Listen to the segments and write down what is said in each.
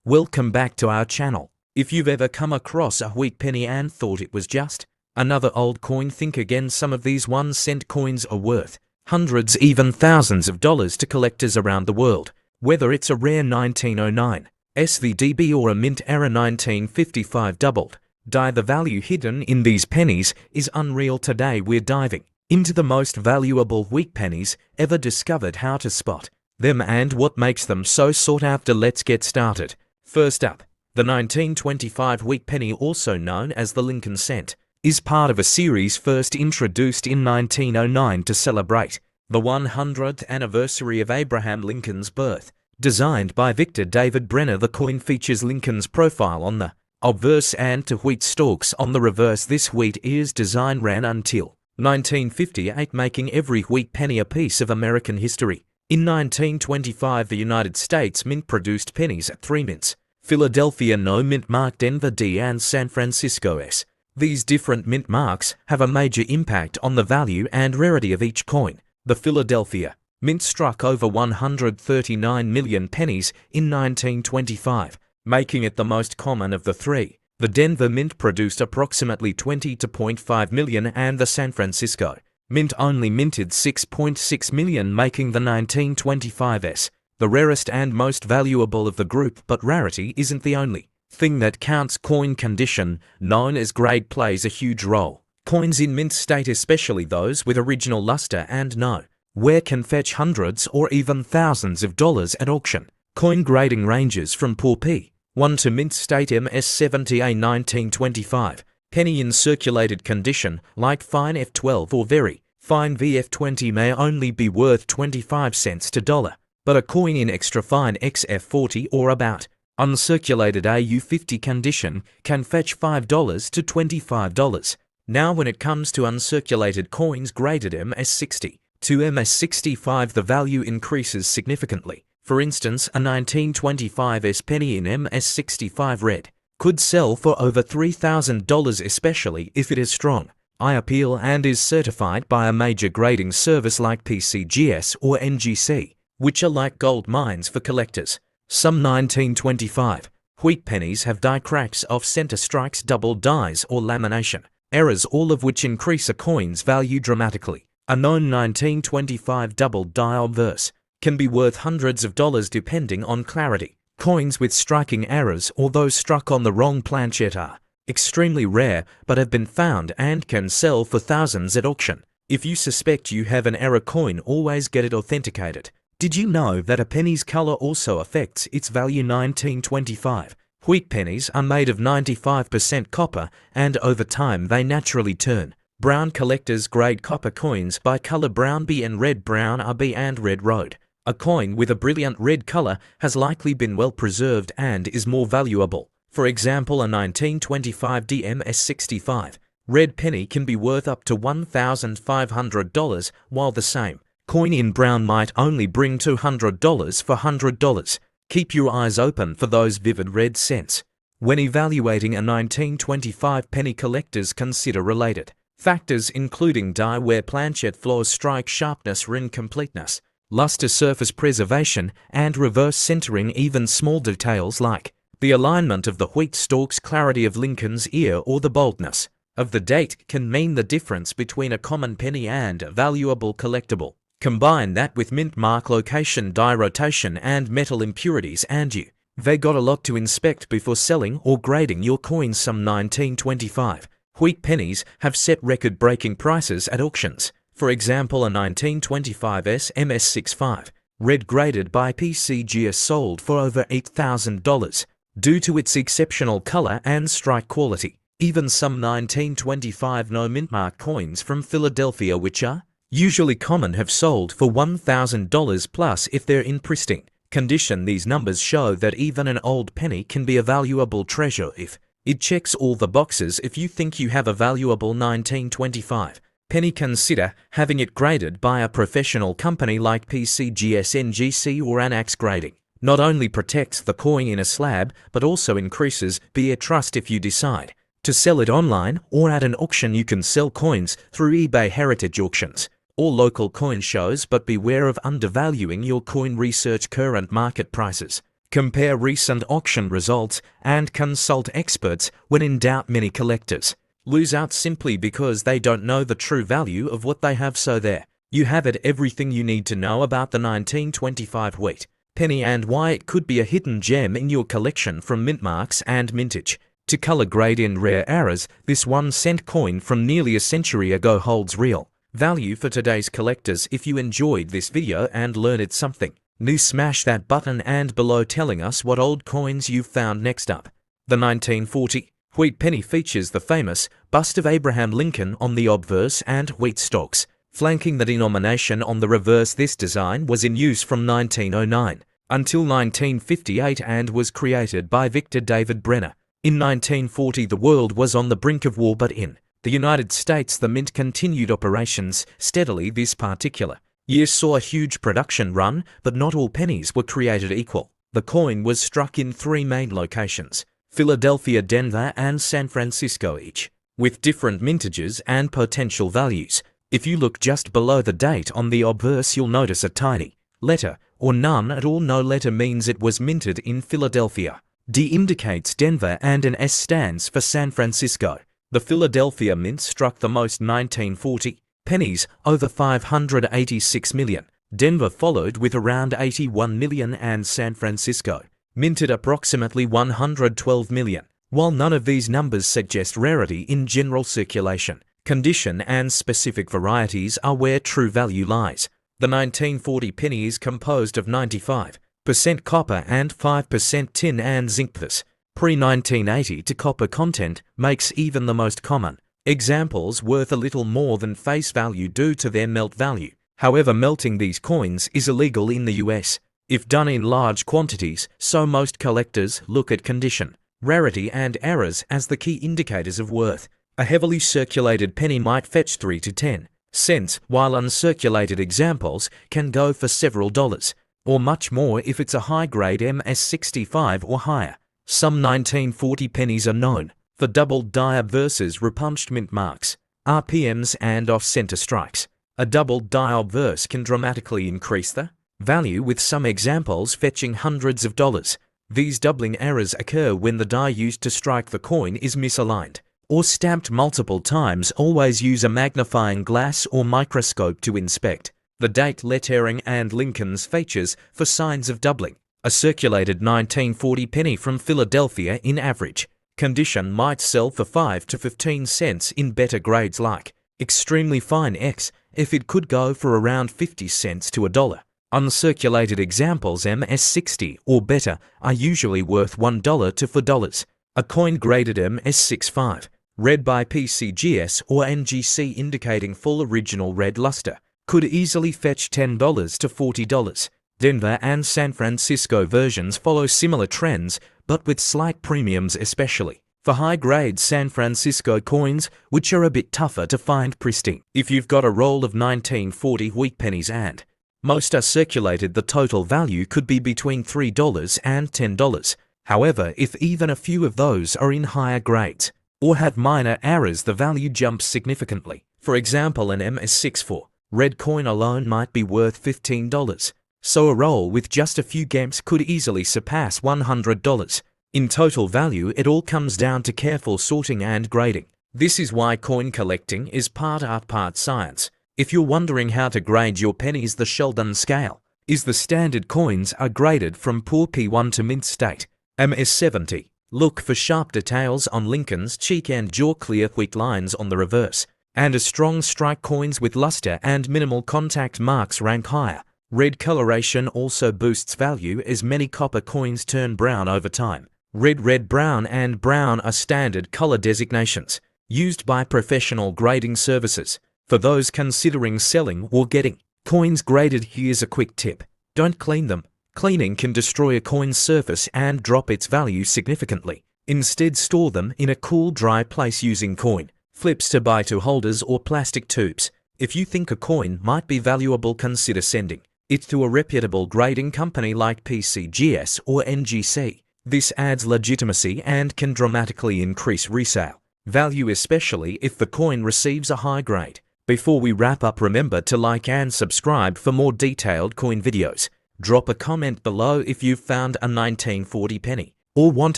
Welcome back to our channel. If you've ever come across a weak penny and thought it was just another old coin, think again. Some of these 1-cent coins are worth hundreds, even thousands of dollars to collectors around the world. Whether it's a rare 1909 SVDB or a mint era 1955 doubled die, the value hidden in these pennies is unreal. Today we're diving into the most valuable weak pennies ever discovered, how to spot them and what makes them so sought after. Let's get started. First up, the 1925 weak penny, also known as the Lincoln cent, is part of a series first introduced in 1909 to celebrate the 100th anniversary of Abraham Lincoln's birth. Designed by Victor David Brenner, the coin features Lincoln's profile on the obverse and two wheat stalks on the reverse. This wheat ears design ran until 1958, making every wheat penny a piece of American history. In 1925, the United States Mint produced pennies at 3 mints: Philadelphia No mint mark, Denver D, and San Francisco S. These different mint marks have a major impact on the value and rarity of each coin. The Philadelphia Mint struck over 139 million pennies in 1925, making it the most common of the three. The Denver Mint produced approximately 20.5 million, and the San Francisco Mint only minted 6.6 million, making the 1925s the rarest and most valuable of the group. But rarity isn't the only thing that counts. Coin condition, known as grade, plays a huge role. Coins in mint state, especially those with original luster and no wear, can fetch hundreds or even thousands of dollars at auction. Coin grading ranges from poor P1 to mint state MS70A 1925. Penny in circulated condition, like fine F12 or very fine VF20, may only be worth 25 cents to dollar, but a coin in extra fine XF40 or about uncirculated AU50 condition can fetch $5 to $25. Now, when it comes to uncirculated coins graded MS60 to MS65, the value increases significantly. For instance, a 1925s penny in MS65 red could sell for over $3,000, especially if it is strong eye appeal and is certified by a major grading service like PCGS or NGC, which are like gold mines for collectors. Some 1925 wheat pennies have die cracks, off-center strikes, double dies, or lamination errors, all of which increase a coin's value dramatically. A known 1925 double die obverse can be worth hundreds of dollars depending on clarity. Coins with striking errors or those struck on the wrong planchet are extremely rare, but have been found and can sell for thousands at auction. If you suspect you have an error coin, always get it authenticated. Did you know that a penny's color also affects its value? 1925 wheat pennies are made of 95% copper, and over time they naturally turn brown. Collectors grade copper coins by color: brown B and red brown are B and red road. A coin with a brilliant red color has likely been well preserved and is more valuable. For example, a 1925 DMS65 red penny can be worth up to $1,500, while the same coin in brown might only bring $200 for $100. Keep your eyes open for those vivid red cents. When evaluating a 1925 penny, collectors consider related factors including die wear, planchet flaws, strike sharpness, ring completeness, luster, surface preservation, and reverse centering. Even small details like the alignment of the wheat stalks, clarity of Lincoln's ear, or the boldness of the date can mean the difference between a common penny and a valuable collectible. Combine that with mint mark, location, die rotation, and metal impurities, and they got a lot to inspect before selling or grading your coins. Some 1925 wheat pennies have set record-breaking prices at auctions. For example, a 1925s MS65 red graded by PCGS sold for over $8,000 due to its exceptional color and strike quality. Even some 1925 no mint mark coins from Philadelphia, which are usually common, have sold for $1,000 plus if they're in pristine condition. These numbers show that even an old penny can be a valuable treasure if it checks all the boxes. If you think you have a valuable 1925 penny, consider having it graded by a professional company like PCGS, NGC, or Anax. Grading not only protects the coin in a slab, but also increases buyer trust. If you decide to sell it online or at an auction, you can sell coins through eBay, heritage auctions, or local coin shows, but beware of undervaluing your coin. Research current market prices Compare recent auction results and consult experts when in doubt. Many collectors lose out simply because they don't know the true value of what they have. So there you have it, everything you need to know about the 1925 wheat penny and why it could be a hidden gem in your collection. From mint marks and mintage to color grade in rare errors, this 1-cent coin from nearly a century ago holds real value for today's collectors. If you enjoyed this video and learned something new, smash that button and below telling us what old coins you've found. Next up, the 1940 wheat penny features the famous bust of Abraham Lincoln on the obverse and wheat stalks flanking the denomination on the reverse. This design was in use from 1909 until 1958 and was created by Victor David Brenner. In 1940, the world was on the brink of war, but in the United States, the mint continued operations steadily. This particular year saw a huge production run, but not all pennies were created equal. The coin was struck in 3 main locations: Philadelphia, Denver, and San Francisco, each with different mintages and potential values. If you look just below the date on the obverse, you'll notice a tiny letter or none at all. No letter means it was minted in Philadelphia. D indicates Denver and an S stands for San Francisco. The Philadelphia mint struck the most 1940 pennies, over 586 million. Denver followed with around 81 million and San Francisco minted approximately 112 million. While none of these numbers suggest rarity in general circulation, condition and specific varieties are where true value lies. The 1940 penny is composed of 95% copper and 5% tin and zinc. This pre-1980 to copper content makes even the most common examples worth a little more than face value due to their melt value. However, melting these coins is illegal in the US if done in large quantities, so most collectors look at condition, rarity and errors as the key indicators of worth. A heavily circulated penny might fetch 3 to 10 cents, while uncirculated examples can go for several dollars, or much more if it's a high-grade MS65 or higher. Some 1940 pennies are known for doubled die versus repunched mint marks, RPMs and off-center strikes. A doubled die obverse can dramatically increase the value, with some examples fetching hundreds of dollars. These doubling errors occur when the die used to strike the coin is misaligned or stamped multiple times. Always use a magnifying glass or microscope to inspect the date, lettering and Lincoln's features for signs of doubling. A circulated 1940 penny from Philadelphia in average condition might sell for 5 to 15 cents. In better grades like extremely fine X, if it could go for around 50 cents to $1. Uncirculated examples MS60 or better are usually worth $1 to $4. A coin graded MS65, read by PCGS or NGC indicating full original red luster, could easily fetch $10 to $40. Denver and San Francisco versions follow similar trends, but with slight premiums, especially for high-grade San Francisco coins, which are a bit tougher to find pristine. If you've got a roll of 1940 wheat pennies and most are circulated, the total value could be between $3 and $10. However, if even a few of those are in higher grades or have minor errors, the value jumps significantly. For example, an MS64 red coin alone might be worth $15, so a roll with just a few gems could easily surpass $100. In total value, it all comes down to careful sorting and grading. This is why coin collecting is part art, part science. If you're wondering how to grade your pennies, the Sheldon scale is the standard. Coins are graded from poor P1 to mint state. MS70. Look for sharp details on Lincoln's cheek and jaw, clear wheat lines on the reverse, and a strong strike. Coins with luster and minimal contact marks rank higher. Red coloration also boosts value as many copper coins turn brown over time. Red, brown and brown are standard color designations used by professional grading services. For those considering selling or getting coins graded, here's a quick tip. Don't clean them. Cleaning can destroy a coin's surface and drop its value significantly. Instead, store them in a cool, dry place using coin flips to buy to holders or plastic tubes. If you think a coin might be valuable, consider sending it to a reputable grading company like PCGS or NGC. This adds legitimacy and can dramatically increase resale value, especially if the coin receives a high grade. Before we wrap up, remember to like and subscribe for more detailed coin videos. Drop a comment below if you've found a 1940 penny, or want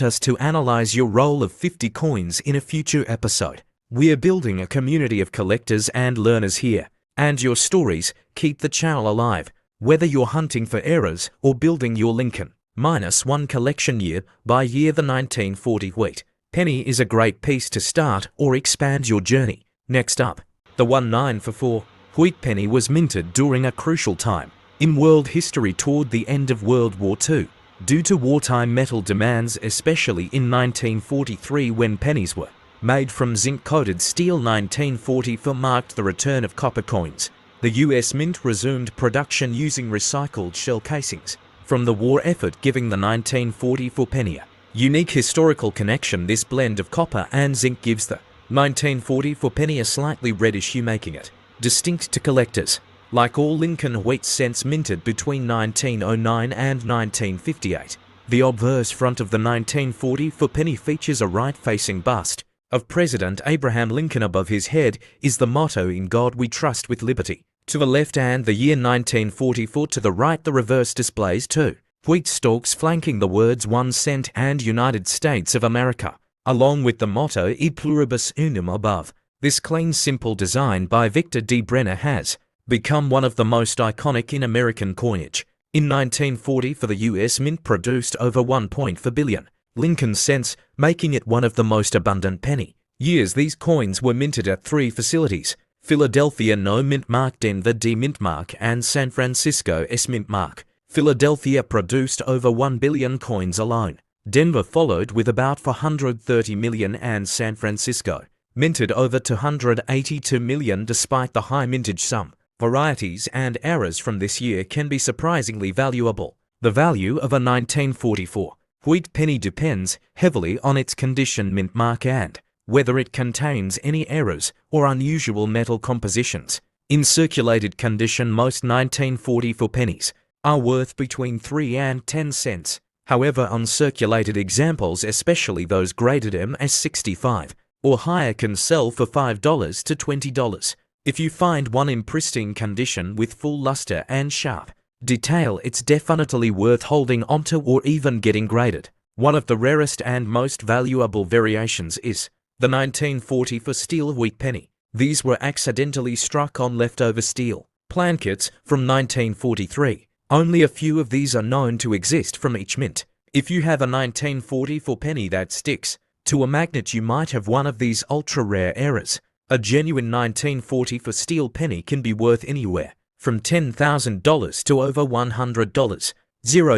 us to analyze your roll of 50 coins in a future episode. We're building a community of collectors and learners here, and your stories keep the channel alive, whether you're hunting for errors or building your Lincoln -1 collection year by year. The 1940 wheat penny is a great piece to start or expand your journey. Next up, the 1944 wheat penny was minted during a crucial time in world history toward the end of World War II. Due to wartime metal demands, especially in 1943 when pennies were made from zinc-coated steel, 1944 marked the return of copper coins. The US Mint resumed production using recycled shell casings from the war effort, giving the 1944 penny a unique historical connection. This blend of copper and zinc gives the 1944 penny a slightly reddish hue, making it distinct to collectors. Like all Lincoln wheat cents minted between 1909 and 1958, the obverse front of the 1944 penny features a right-facing bust of President Abraham Lincoln. Above his head is the motto, "In God We Trust," with liberty to the left and the year 1944 to the right. The reverse displays two wheat stalks flanking the words 1 cent and United States of America, along with the motto "E pluribus unum" above. This clean, simple design by Victor D. Brenner has become one of the most iconic in American coinage. In 1940, the US Mint produced over 1.4 billion Lincoln cents, making it one of the most abundant penny years. These coins were minted at 3 facilities: Philadelphia No Mint Mark, Denver D Mint Mark, and San Francisco S Mint Mark. Philadelphia produced over 1 billion coins alone. Denver followed with about 430 million, and San Francisco minted over 282 million. Despite the high mintage sum, varieties and errors from this year can be surprisingly valuable. The value of a 1944 wheat penny depends heavily on its condition, mint mark, and whether it contains any errors or unusual metal compositions. In circulated condition, most 1944 pennies are worth between 3 and 10 cents. However, uncirculated examples, especially those graded MS65 or higher, can sell for $5 to $20. If you find one in pristine condition with full luster and sharp detail, it's definitely worth holding onto or even getting graded. One of the rarest and most valuable variations is the 1944 steel wheat penny. These were accidentally struck on leftover steel plankets from 1943. Only a few of these are known to exist from each mint. If you have a 1944 penny that sticks to a magnet, you might have one of these ultra-rare errors. A genuine 1944 steel penny can be worth anywhere from $10,000 to over $100,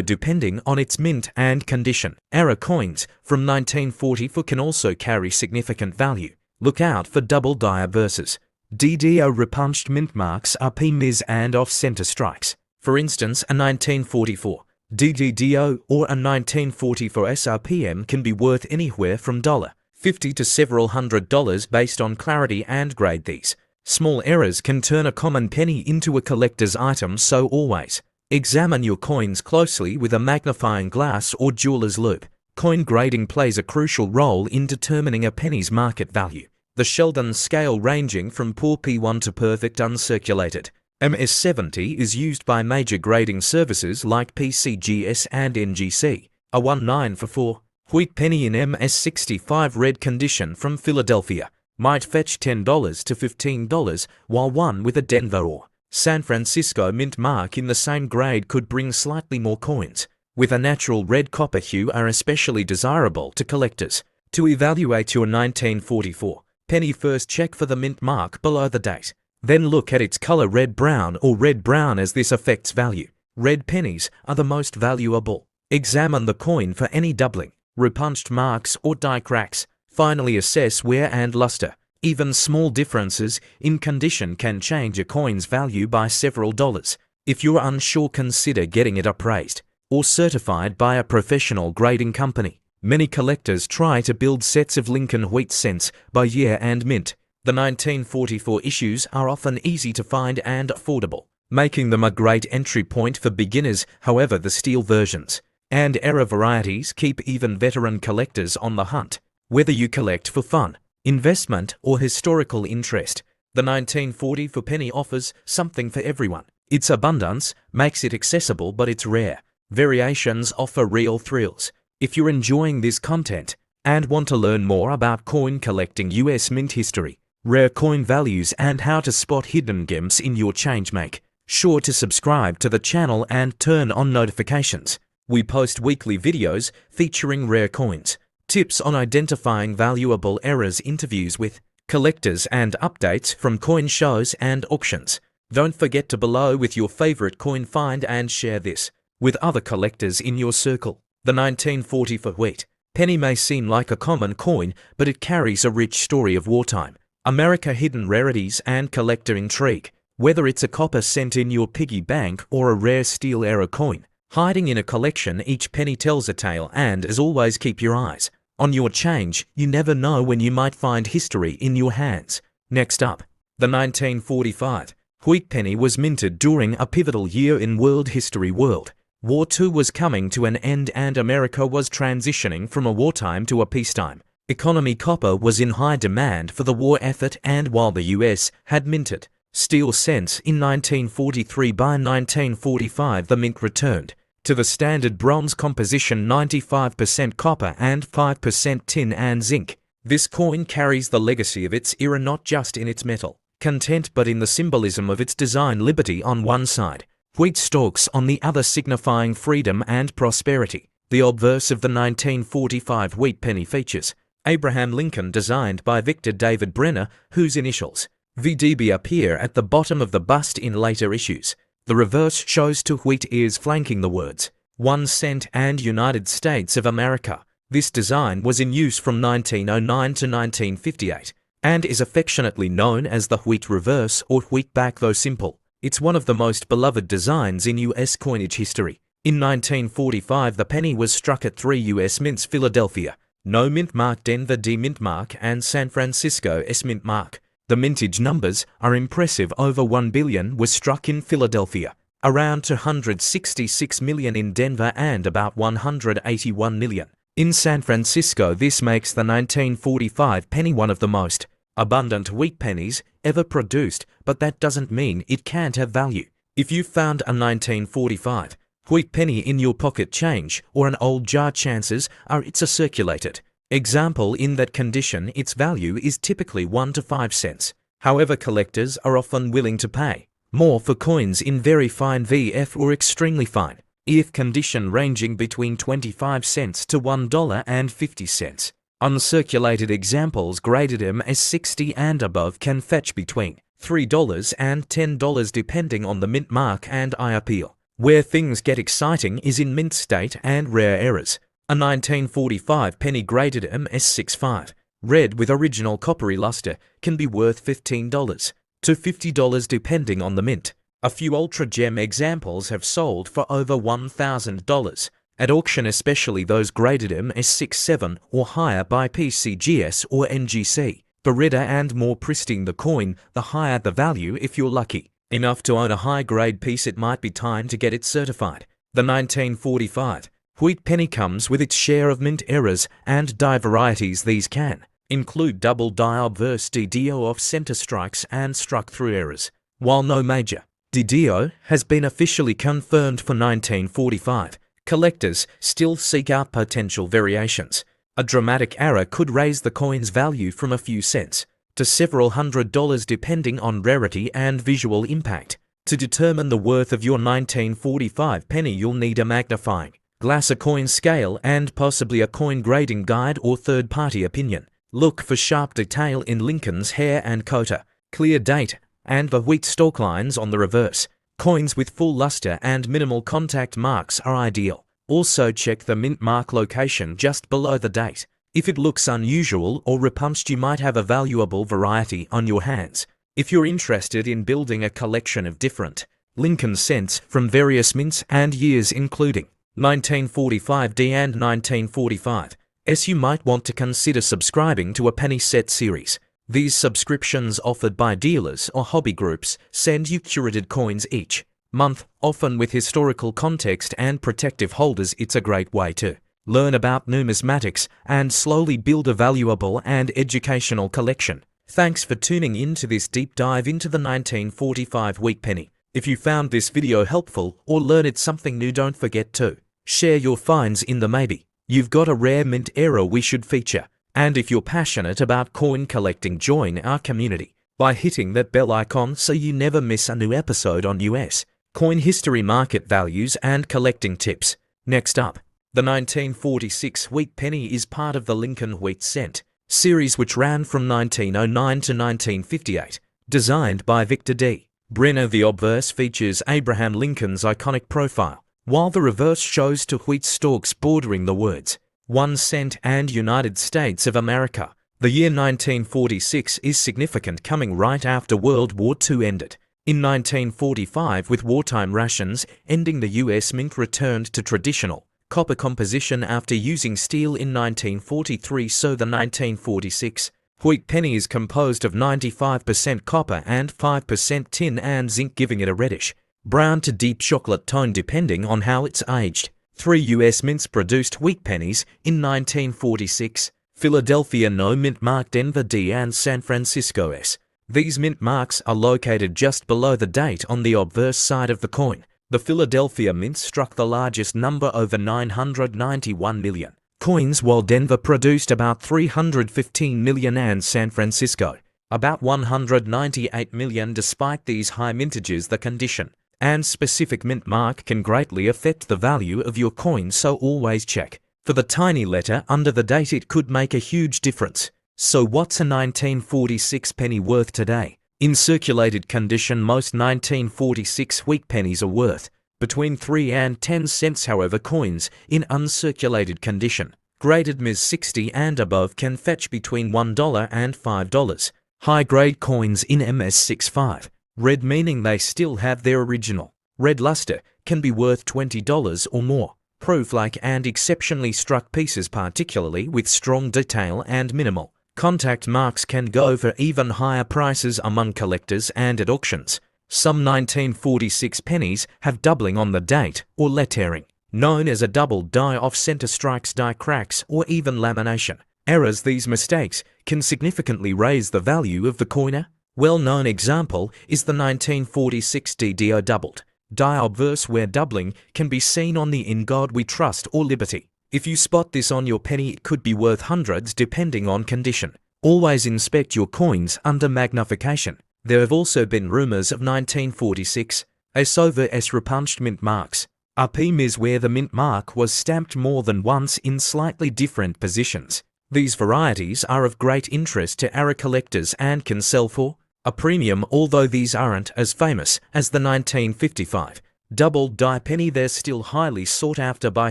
depending on its mint and condition. Error coins from 1944 can also carry significant value. Look out for double dia versus DDO repunched mint marks, Pennies, and off-center strikes. For instance, a 1944 DDDO or a 1944 SRPM can be worth anywhere from $50 to several $100 based on clarity and grade. These small errors can turn a common penny into a collector's item, so always examine your coins closely with a magnifying glass or jeweler's loupe. Coin grading plays a crucial role in determining a penny's market value. The Sheldon scale, ranging from poor P1 to perfect uncirculated MS70, is used by major grading services like PCGS and NGC. A 1944 wheat penny in MS65 red condition from Philadelphia might fetch $10 to $15, while one with a Denver or San Francisco mint mark in the same grade could bring slightly more coins. With a natural red copper hue, are especially desirable to collectors. To evaluate your 1944 penny, first check for the mint mark below the date. Then look at its color, red-brown or red-brown, as this affects value. Red pennies are the most valuable. Examine the coin for any doubling, repunched marks, or die cracks. Finally, assess wear and luster. Even small differences in condition can change a coin's value by several dollars. If you're unsure, consider getting it appraised or certified by a professional grading company. Many collectors try to build sets of Lincoln wheat cents by year and mint. The 1944 issues are often easy to find and affordable, making them a great entry point for beginners. However, the steel versions and error varieties keep even veteran collectors on the hunt. Whether you collect for fun, investment, or historical interest, the 1944 penny offers something for everyone. Its abundance makes it accessible, but it's rare. Variations offer real thrills. If you're enjoying this content and want to learn more about coin collecting, US mint history, rare coin values, and how to spot hidden gems in your change, make sure to subscribe to the channel and turn on notifications. We post weekly videos featuring rare coins, tips on identifying valuable errors, interviews with collectors, and updates from coin shows and auctions. Don't forget to below with your favorite coin find and share this with other collectors in your circle. The 1944 wheat penny may seem like a common coin, but it carries a rich story of wartime America, hidden rarities, and collector intrigue. Whether it's a copper cent in your piggy bank or a rare steel era coin hiding in a collection, each penny tells a tale. And as always, keep your eyes on your change. You never know when you might find history in your hands. Next up, the 1945 wheat penny was minted during a pivotal year in world history. World War II was coming to an end and America was transitioning from a wartime to a peacetime economy. Copper was in high demand for the war effort, and while the US had minted steel cents in 1943, by 1945 the mint returned to the standard bronze composition, 95% copper and 5% tin and zinc. This coin carries the legacy of its era, not just in its metal content but in the symbolism of its design. Liberty on one side, wheat stalks on the other, signifying freedom and prosperity. The obverse of the 1945 wheat penny features Abraham Lincoln, designed by Victor David Brenner, whose initials VDB appear at the bottom of the bust in later issues. The reverse shows two wheat ears flanking the words 1 cent and United States of America. This design was in use from 1909 to 1958 and is affectionately known as the wheat reverse or wheat back. Though simple, it's one of the most beloved designs in US coinage history. In 1945, the penny was struck at 3 US mints: Philadelphia No mint mark, Denver D mint mark, and San Francisco S mint mark. The mintage numbers are impressive. Over 1 billion was struck in Philadelphia, around 266 million in Denver, and about 181 million in San Francisco. This makes the 1945 penny one of the most abundant wheat pennies ever produced, but that doesn't mean it can't have value. If you found a 1945 wheat penny in your pocket change or an old jar, chances are it's a circulated example. In that condition, its value is typically 1 to 5 cents. However, collectors are often willing to pay more for coins in very fine VF or extremely fine EF condition, ranging between 25 cents to $1.50. Uncirculated examples graded M as 60 and above can fetch between $3 and $10 depending on the mint mark and eye appeal. Where things get exciting is in mint state and rare errors. A 1945 penny graded MS65, red with original coppery luster, can be worth $15 to $50 depending on the mint. A few ultra gem examples have sold for over $1,000 at auction, especially those graded MS67 or higher by PCGS or NGC. The redder and more pristine the coin, the higher the value. If you're lucky enough to own a high-grade piece, it might be time to get it certified. The 1945 wheat penny comes with its share of mint errors and die varieties. These can include double die, obverse DDO, off-center strikes, and struck-through errors. While no major DDO has been officially confirmed for 1945, collectors still seek out potential variations. A dramatic error could raise the coin's value from a few cents to several $100s depending on rarity and visual impact. To determine the worth of your 1945 penny, you'll need a magnifying glass, a coin scale, and possibly a coin grading guide or third-party opinion. Look for sharp detail in Lincoln's hair and coater, clear date, and the wheat stalk lines on the reverse. Coins with full luster and minimal contact marks are ideal. Also check the mint mark location just below the date. If it looks unusual or repunched, you might have a valuable variety on your hands. If you're interested in building a collection of different Lincoln cents from various mints and years including 1945 D and 1945 S, you might want to consider subscribing to a penny set series. These subscriptions, offered by dealers or hobby groups, send you curated coins each month, often with historical context and protective holders. It's a great way to learn about numismatics and slowly build a valuable and educational collection. Thanks for tuning in to this deep dive into the 1945 wheat penny. If you found this video helpful or learned something new, don't forget to share your finds in the maybe you've got a rare mint era we should feature. And if you're passionate about coin collecting, join our community by hitting that bell icon so you never miss a new episode on US coin history, market values, and collecting tips. Next up, the 1946 wheat penny is part of the Lincoln Wheat Cent series, which ran from 1909 to 1958, designed by Victor D. Brenner. The obverse features Abraham Lincoln's iconic profile, while the reverse shows two wheat stalks bordering the words 1 cent and United States of America. The year 1946 is significant, coming right after World War II ended. In 1945, with wartime rations ending, the US Mint returned to traditional copper composition after using steel in 1943, so the 1946 wheat penny is composed of 95% copper and 5% tin and zinc, giving it a reddish brown to deep chocolate tone depending on how it's aged. 3 US mints produced wheat pennies in 1946: Philadelphia No Mint Mark, Denver D, and San Francisco S. These mint marks are located just below the date on the obverse side of the coin. The Philadelphia Mint struck the largest number, over 991 million coins, while Denver produced about 315 million and San Francisco about 198 million. Despite these high mintages, the condition and specific mint mark can greatly affect the value of your coin, so always check for the tiny letter under the date. It could make a huge difference. So what's a 1946 penny worth today? In circulated condition, most 1946 wheat pennies are worth between 3 and 10 cents. However, coins in uncirculated condition, graded Ms 60 and above, can fetch between $1 and $5. High-grade coins in MS 65, red, meaning they still have their original red luster, can be worth $20 or more. Proof-like and exceptionally struck pieces, particularly with strong detail and minimal contact marks, can go for even higher prices among collectors and at auctions. Some 1946 pennies have doubling on the date or lettering, known as a double die off, center strikes, die cracks, or even lamination errors. These mistakes can significantly raise the value of the coiner. Well-known example is the 1946 DDO doubled die obverse, where doubling can be seen on the In God We Trust or Liberty. If you spot this on your penny, it could be worth hundreds depending on condition. Always inspect your coins under magnification. There have also been rumors of 1946 S/S repunched mint marks. A Pennies where the mint mark was stamped more than once in slightly different positions. These varieties are of great interest to our collectors and can sell for a premium, although these aren't as famous as the 1955 double die penny. They're still highly sought after by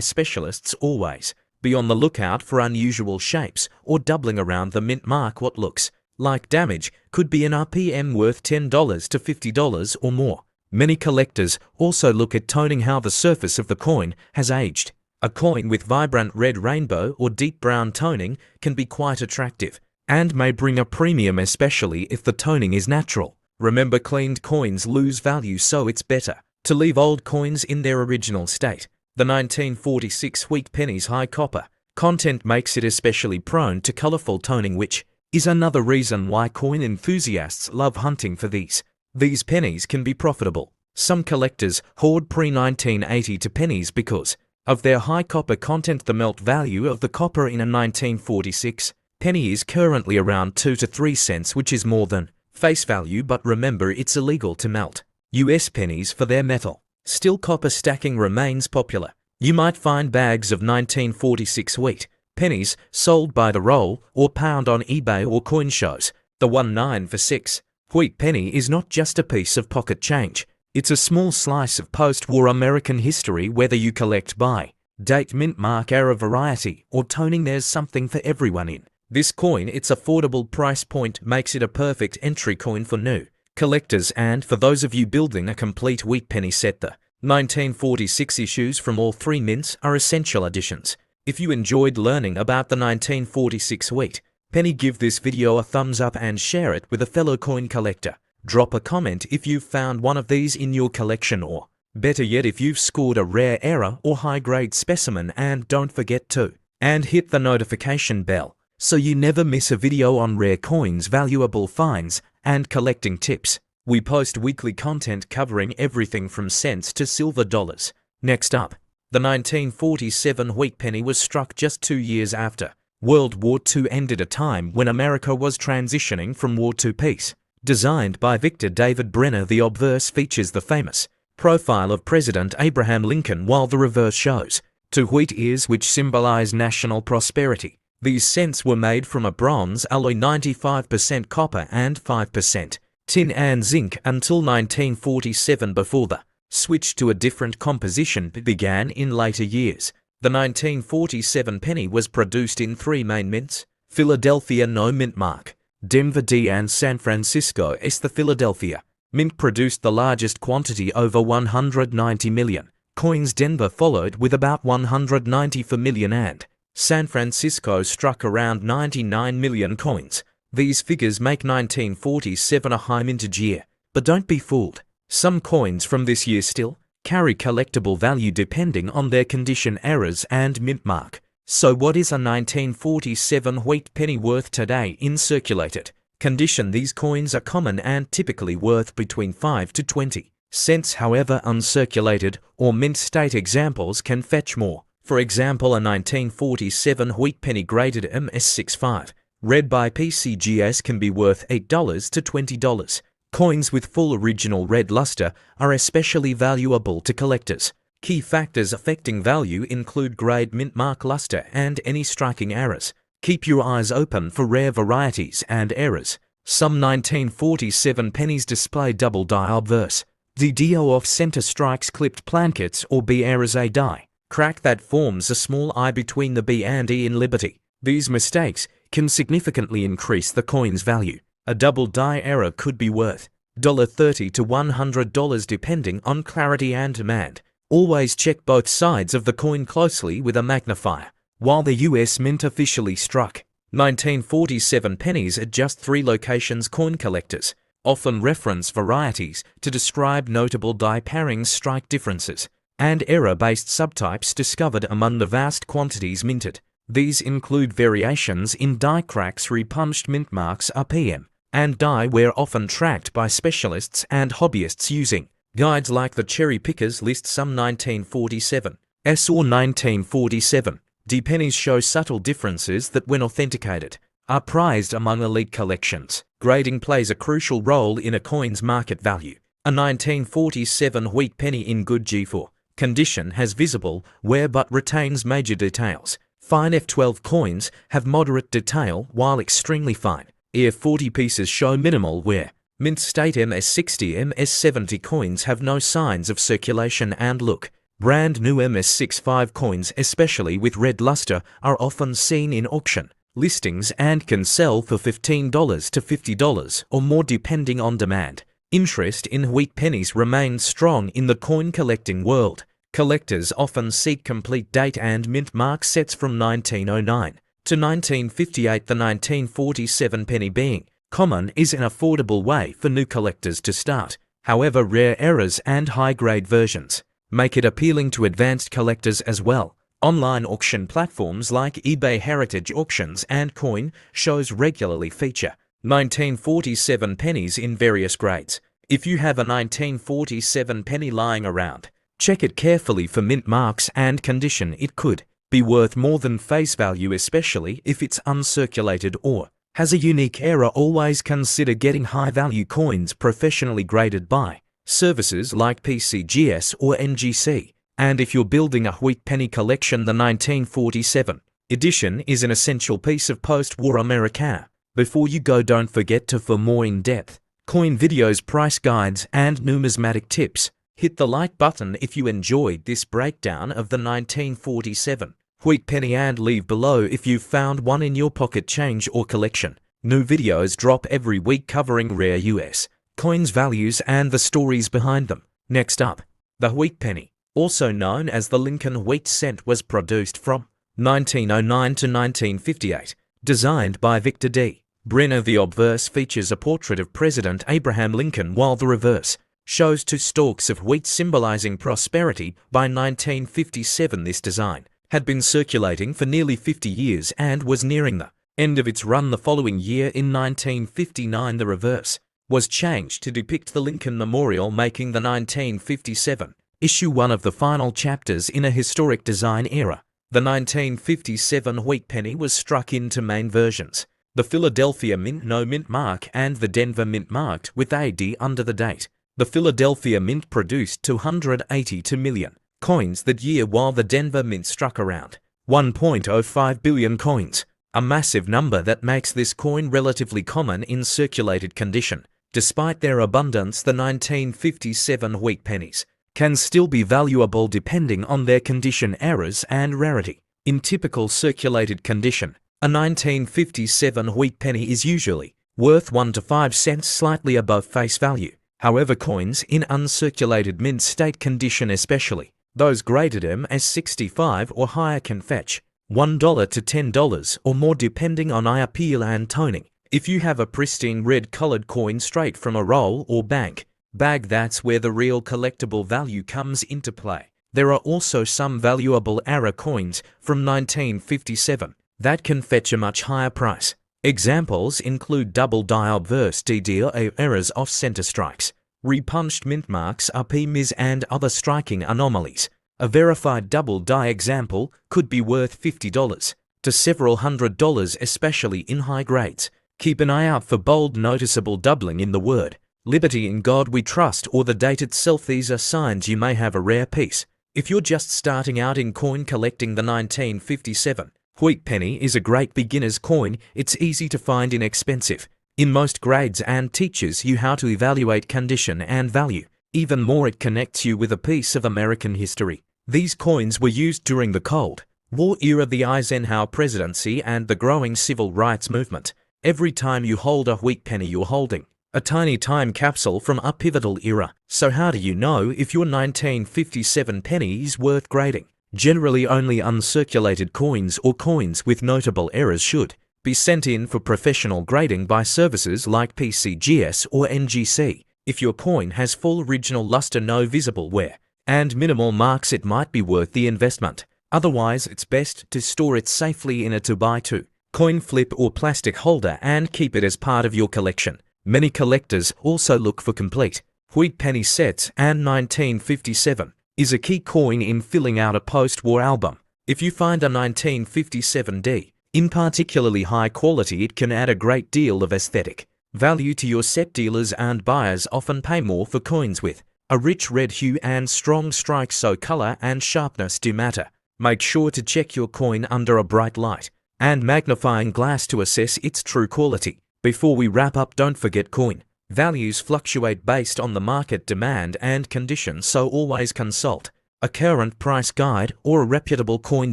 specialists. Always be on the lookout for unusual shapes or doubling around the mint mark. What looks like damage could be an RPM worth $10 to $50 or more. Many collectors also look at toning, how the surface of the coin has aged. A coin with vibrant red, rainbow, or deep brown toning can be quite attractive and may bring a premium, especially if the toning is natural. Remember, cleaned coins lose value, so it's better to leave old coins in their original state. The 1946 wheat penny's high copper content makes it especially prone to colorful toning, which is another reason why coin enthusiasts love hunting for these. These pennies can be profitable. Some collectors hoard pre-1982 pennies because of their high copper content. The melt value of the copper in a 1946 penny is currently around 2 to 3 cents, which is more than face value, but remember, it's illegal to melt US pennies for their metal. Still, copper stacking remains popular. You might find bags of 1946 wheat pennies sold by the roll or pound on eBay or coin shows. The 19 for 6 wheat penny is not just a piece of pocket change. It's a small slice of post-war American history. Whether you collect by date, mint mark, era, variety, or toning, there's something for everyone in this coin. Its affordable price point makes it a perfect entry coin for new collectors, and for those of you building a complete wheat penny set, the 1946 issues from all 3 mints are essential additions. If you enjoyed learning about the 1946 wheat penny, give this video a thumbs up and share it with a fellow coin collector. Drop a comment if you've found one of these in your collection, or better yet, if you've scored a rare era or high-grade specimen. And don't forget to hit the notification bell so you never miss a video on rare coins, valuable finds, and collecting tips. We post weekly content covering everything from cents to silver dollars. Next up, the 1947 wheat penny was struck just 2 years after World War II ended, a time when America was transitioning from war to peace. Designed by Victor David Brenner, the obverse features the famous profile of President Abraham Lincoln, while the reverse shows two wheat ears which symbolize national prosperity. These cents were made from a bronze alloy, 95% copper and 5% tin and zinc, until 1947, before the switch to a different composition began in later years. The 1947 penny was produced in 3 main mints: Philadelphia No Mint Mark, Denver D, and San Francisco S. The Philadelphia Mint produced the largest quantity, over 190 million coins. Denver followed with about 194 million, and San Francisco struck around 99 million coins. These figures make 1947 a high mintage year. But don't be fooled. Some coins from this year still carry collectible value depending on their condition, errors, and mint mark. So what is a 1947 wheat penny worth today in circulated condition? These coins are common and typically worth between 5 to 20 cents. However, uncirculated or mint state examples can fetch more. For example, a 1947 wheat penny graded MS65, read by PCGS, can be worth $8 to $20. Coins with full original red luster are especially valuable to collectors. Key factors affecting value include grade, mint mark, luster, and any striking errors. Keep your eyes open for rare varieties and errors. Some 1947 pennies display double die obverse. The DO off-center strikes, clipped plankets, or B errors, a die crack that forms a small I between the B and E in Liberty. These mistakes can significantly increase the coin's value. A double die error could be worth $30 to $100 depending on clarity and demand. Always check both sides of the coin closely with a magnifier. While the US Mint officially struck 1947 pennies at just 3 locations, coin collectors often reference varieties to describe notable die pairings, strike differences, and error-based subtypes discovered among the vast quantities minted. These include variations in die cracks, repunched mint marks, RPM, and die wear, often tracked by specialists and hobbyists using guides like the Cherry Pickers list. Some 1947 S or 1947 D pennies show subtle differences that, when authenticated, are prized among elite collections. Grading plays a crucial role in a coin's market value. A 1947 wheat penny in good G4 condition has visible wear but retains major details. Fine F12 coins have moderate detail, while extremely fine EF40 pieces show minimal wear. Mint state MS60, MS70 coins have no signs of circulation and look brand new. MS65 coins, especially with red luster, are often seen in auction listings and can sell for $15 to $50 or more depending on demand. Interest in wheat pennies remains strong in the coin collecting world. Collectors often seek complete date and mint mark sets from 1909 to 1958. The 1947 penny being common is an affordable way for new collectors to start. However, rare errors and high-grade versions make it appealing to advanced collectors as well. Online auction platforms like eBay, Heritage Auctions, and Coin shows regularly feature 1947 pennies in various grades. If you have a 1947 penny lying around, check it carefully for mint marks and condition. It could be worth more than face value, especially if it's uncirculated or has a unique error. Always consider getting high-value coins professionally graded by services like PCGS or NGC. And if you're building a wheat penny collection, the 1947 edition is an essential piece of post-war Americana. Before you go, don't forget to, for more in-depth coin videos, price guides, and numismatic tips, hit the like button if you enjoyed this breakdown of the 1947 wheat penny, and leave below if you've found one in your pocket change or collection. New videos drop every week covering rare US coins, values, and the stories behind them. Next up, the wheat penny, also known as the Lincoln wheat cent, was produced from 1909 to 1958. Designed by Victor D. Brenner, the obverse features a portrait of President Abraham Lincoln, while the reverse shows 2 stalks of wheat symbolizing prosperity. By 1957, this design had been circulating for nearly 50 years and was nearing the end of its run the following year. In 1959, the reverse was changed to depict the Lincoln Memorial, making the 1957 issue one of the final chapters in a historic design era. The 1957 wheat penny was struck into main versions: the Philadelphia Mint no mint mark and the Denver Mint marked with AD under the date. The Philadelphia Mint produced 282 million coins that year, while the Denver Mint struck around 1.05 billion coins, a massive number that makes this coin relatively common in circulated condition. Despite their abundance, the 1957 wheat pennies can still be valuable depending on their condition, errors, and rarity. In typical circulated condition, a 1957 wheat penny is usually worth 1 to 5 cents, slightly above face value. However, coins in uncirculated mint state condition, especially those graded MS65 or higher, can fetch $1 to $10 or more depending on eye appeal and toning. If you have a pristine red-colored coin straight from a roll or bank bag, that's where the real collectible value comes into play. There are also some valuable error coins from 1957 that can fetch a much higher price. Examples include double die obverse DDO errors, off-center strikes, repunched mint marks, Pennies, and other striking anomalies. A verified double die example could be worth $50 to several $100, especially in high grades. Keep an eye out for bold, noticeable doubling in the word "Liberty in God We Trust" or the date itself. These are signs you may have a rare piece. If you're just starting out in coin collecting, the 1957 wheat penny is a great beginner's coin. It's easy to find, inexpensive in most grades, and teaches you how to evaluate condition and value. Even more, it connects you with a piece of American history. These coins were used during the Cold War era, the Eisenhower presidency, and the growing civil rights movement. Every time you hold a wheat penny, you're holding a tiny time capsule from a pivotal era. So how do you know if your 1957 penny is worth grading? Generally, only uncirculated coins or coins with notable errors should be sent in for professional grading by services like PCGS or NGC. If your coin has full original luster, no visible wear, and minimal marks, it might be worth the investment. Otherwise, it's best to store it safely in a 2x2 coin flip or plastic holder and keep it as part of your collection. Many collectors also look for complete wheat penny sets, and 1957 is a key coin in filling out a post-war album. If you find a 1957D in particularly high quality, it can add a great deal of aesthetic value to your set. Dealers and buyers often pay more for coins with a rich red hue and strong strikes, so color and sharpness do matter. Make sure to check your coin under a bright light and magnifying glass to assess its true quality. Before we wrap up, don't forget coin values fluctuate based on the market demand and conditions, so always consult a current price guide or a reputable coin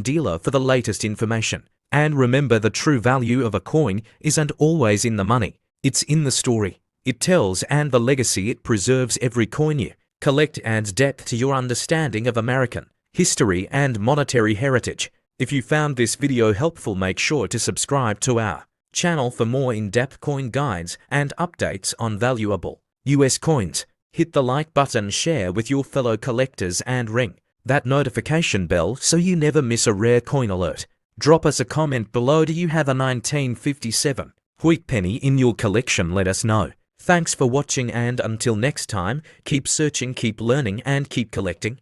dealer for the latest information. And remember, the true value of a coin isn't always in the money. It's in the story it tells and the legacy it preserves. Every coin you collect adds depth to your understanding of American history and monetary heritage. If you found this video helpful, make sure to subscribe to our channel for more in-depth coin guides and updates on valuable US coins. Hit the like button, share with your fellow collectors, and ring that notification bell so you never miss a rare coin alert. Drop us a comment below. Do you have a 1957 wheat penny in your collection? Let us know. Thanks for watching, and until next time, keep searching, keep learning, and keep collecting.